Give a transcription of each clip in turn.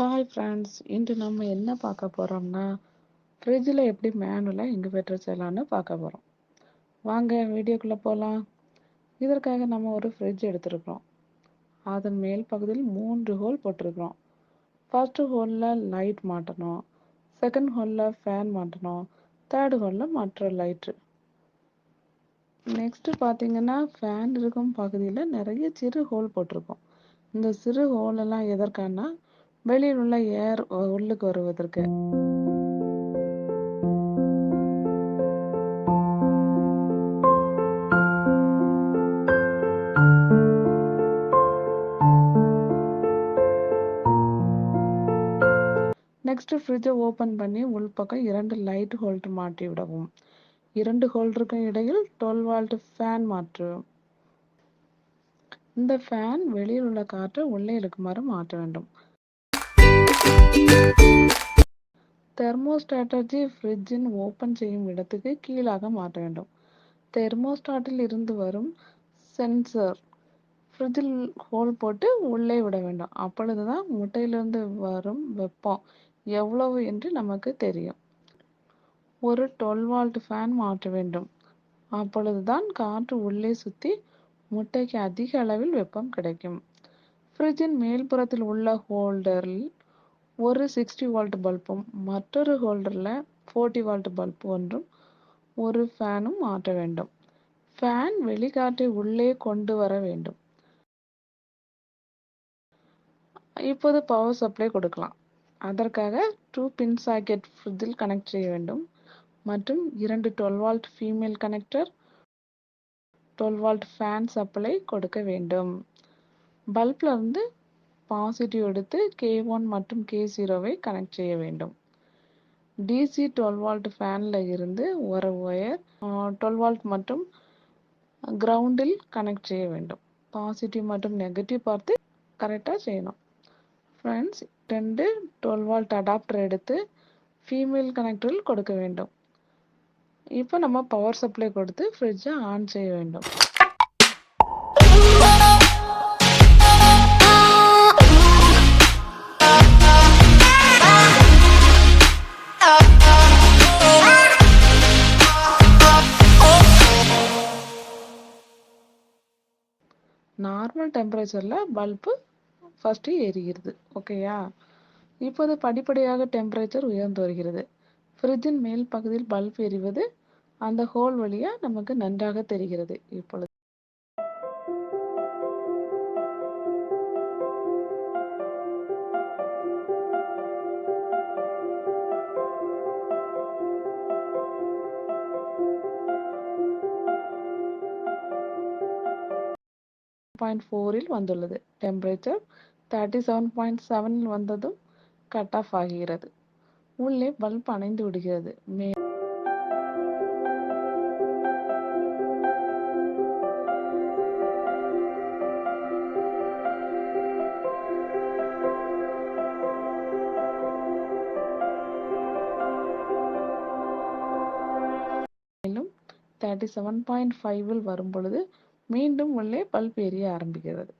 Hi friends, இன்று நம்ம என்ன பார்க்க போகிறோம்னா ஃப்ரிட்ஜில் எப்படி மேனுவலாக இன்குபேட்டர் செய்யலான்னு பார்க்க போகிறோம். வாங்க வீடியோக்குள்ளே போகலாம். இதற்காக நம்ம ஒரு ஃப்ரிட்ஜ் எடுத்துருக்கிறோம். அதன் மேல் பகுதியில் 3 ஹோல் போட்டிருக்கிறோம். ஃபர்ஸ்ட் ஹோலில் லைட் மாட்டணும், செகண்ட் ஹோலில் ஃபேன் மாட்டணும், தேர்ட் ஹோலில் மற்ற லைட்டு. நெக்ஸ்ட்டு பார்த்தீங்கன்னா ஃபேன் இருக்கும் பகுதியில் நிறைய சிறு ஹோல் போட்டிருக்கோம். இந்த சிறு ஹோலெல்லாம் எதற்கானா வெளியில் உள்ள ஏர் உள்ளுக்கு வருவதற்கு. நெக்ஸ்ட் ஃப்ரிட்ஜை ஓப்பன் பண்ணி உள்பக்கம் 2 லைட் ஹோல்டர் மாட்டி விடவும். 2 ஹோல்டருக்கும் இடையில் 12 வால்ட் ஃபேன் மாற்றுவோம். இந்த ஃபேன் வெளியில் உள்ள காற்றை உள்ளே இழுக்குமாறு மாற்ற வேண்டும். தெர்மோஸ்டாட்டை ஃப்ரிட்ஜின் ஓப்பன் செய்யும் இடத்துக்கு கீழாக மாற்ற வேண்டும். தெர்மோஸ்டாட்டில் இருந்து வரும் சென்சர் ஃப்ரிட்ஜில் ஹோல் போட்டு உள்ளே விட வேண்டும். அப்பொழுதுதான் முட்டையிலிருந்து வரும் வெப்பம் எவ்வளவு என்று நமக்கு தெரியும். ஒரு 12 வால்ட் ஃபேன் மாற்ற வேண்டும். அப்பொழுதுதான் காற்று உள்ளே சுற்றி முட்டைக்கு அதிக அளவில் வெப்பம் கிடைக்கும். ஃப்ரிட்ஜின் மேல்புறத்தில் உள்ள ஹோல்டரில் ஒரு 60 வால்ட் பல்பும் மற்றொரு ஹோல்டரில் 40 வால்ட் பல்பு ஒன்றும் ஒரு ஃபேனும் மாற்ற வேண்டும். ஃபேன் வெளிக்காற்றை உள்ளே கொண்டு வர வேண்டும். இப்போது பவர் சப்ளை கொடுக்கலாம். அதற்காக 2 பின் சாக்கெட் ஃப்ரிட்ஜில் கனெக்ட் செய்ய வேண்டும் மற்றும் 2 12 volt female connector 12 volt fan supply கொடுக்க வேண்டும். பல்பில் இருந்து பாசிட்டிவ் எடுத்து K1 மற்றும் K0வை கனெக்ட் செய்ய வேண்டும். டிசி 12 வால்ட் ஃபேனில் இருந்து ஒரு ஒயர் 12 வால்ட் மற்றும் கிரவுண்டில் கனெக்ட் செய்ய வேண்டும். பாசிட்டிவ் மற்றும் நெகட்டிவ் பார்த்து கரெக்டாக செய்யணும். ஃப்ரெண்ட்ஸ், 2 12 வால்ட் அடாப்டர் எடுத்து ஃபீமேல் கனெக்டரில் கொடுக்க வேண்டும். இப்போ நம்ம பவர் சப்ளை கொடுத்து ஃப்ரிட்ஜை ஆன் செய்ய வேண்டும். நார்மல் டெம்பரேச்சரில் பல்பு ஃபஸ்ட்டு எரிகிறது. ஓகேயா? இப்போது படிப்படியாக டெம்பரேச்சர் உயர்ந்து வருகிறது. ஃப்ரிட்ஜின் மேல் பகுதியில் பல்ப் எரிவது அந்த ஹோல் வழியாக நமக்கு நன்றாக தெரிகிறது. இப்பொழுது .4 வந்துள்ளது. டெம்பரேச்சர் 37.7 வந்ததும் கட் ஆஃப் ஆகிறது. உள்ளே பல்ப் அணைந்து விடுகிறது. மேலும் 37.5 வரும் பொழுது மீண்டும் உள்ளே பல்ப் எரிய ஆரம்பிக்கிறது.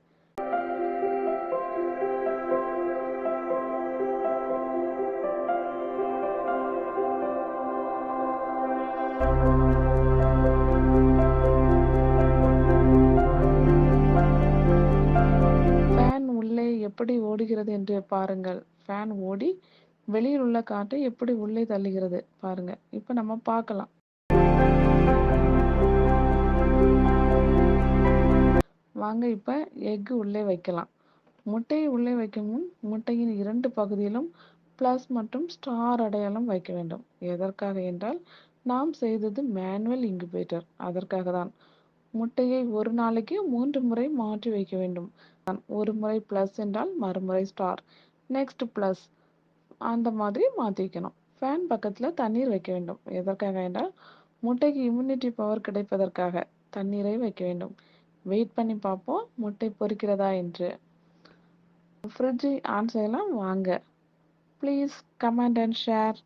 ஃபேன் உள்ளே எப்படி ஓடுகிறது என்று பாருங்கள். ஃபேன் ஓடி வெளியில் உள்ள காற்றை எப்படி உள்ளே தள்ளுகிறது பாருங்க. இப்போ நம்ம பார்க்கலாம். வாங்க இப்போ எக் உள்ளே வைக்கலாம். முட்டையை உள்ளே வைக்கும் முன் முட்டையின் 2 பகுதியிலும் பிளஸ் மற்றும் ஸ்டார் அடையாளம் வைக்க வேண்டும். எதற்காக என்றால் நாம் செய்தது மேனுவல் இன்குபேட்டர். அதற்காக தான். முட்டையை ஒரு நாளைக்கு 3 முறை மாற்றி வைக்க வேண்டும். ஒரு முறை பிளஸ் என்றால் மறுமுறை ஸ்டார், நெக்ஸ்ட் பிளஸ், அந்த மாதிரி மாற்றி வைக்கணும். ஃபேன் பக்கத்தில் தண்ணீர் வைக்க வேண்டும். எதற்காக என்றால் முட்டைக்கு இம்யூனிட்டி பவர் கிடைப்பதற்காக தண்ணீரை வைக்க வேண்டும். வெயிட் பண்ணி பார்ப்போம் முட்டை பொரிக்கிறதா என்று. ஃப்ரிட்ஜை ஆன் செய்யலாம். வாங்க. Please comment and share.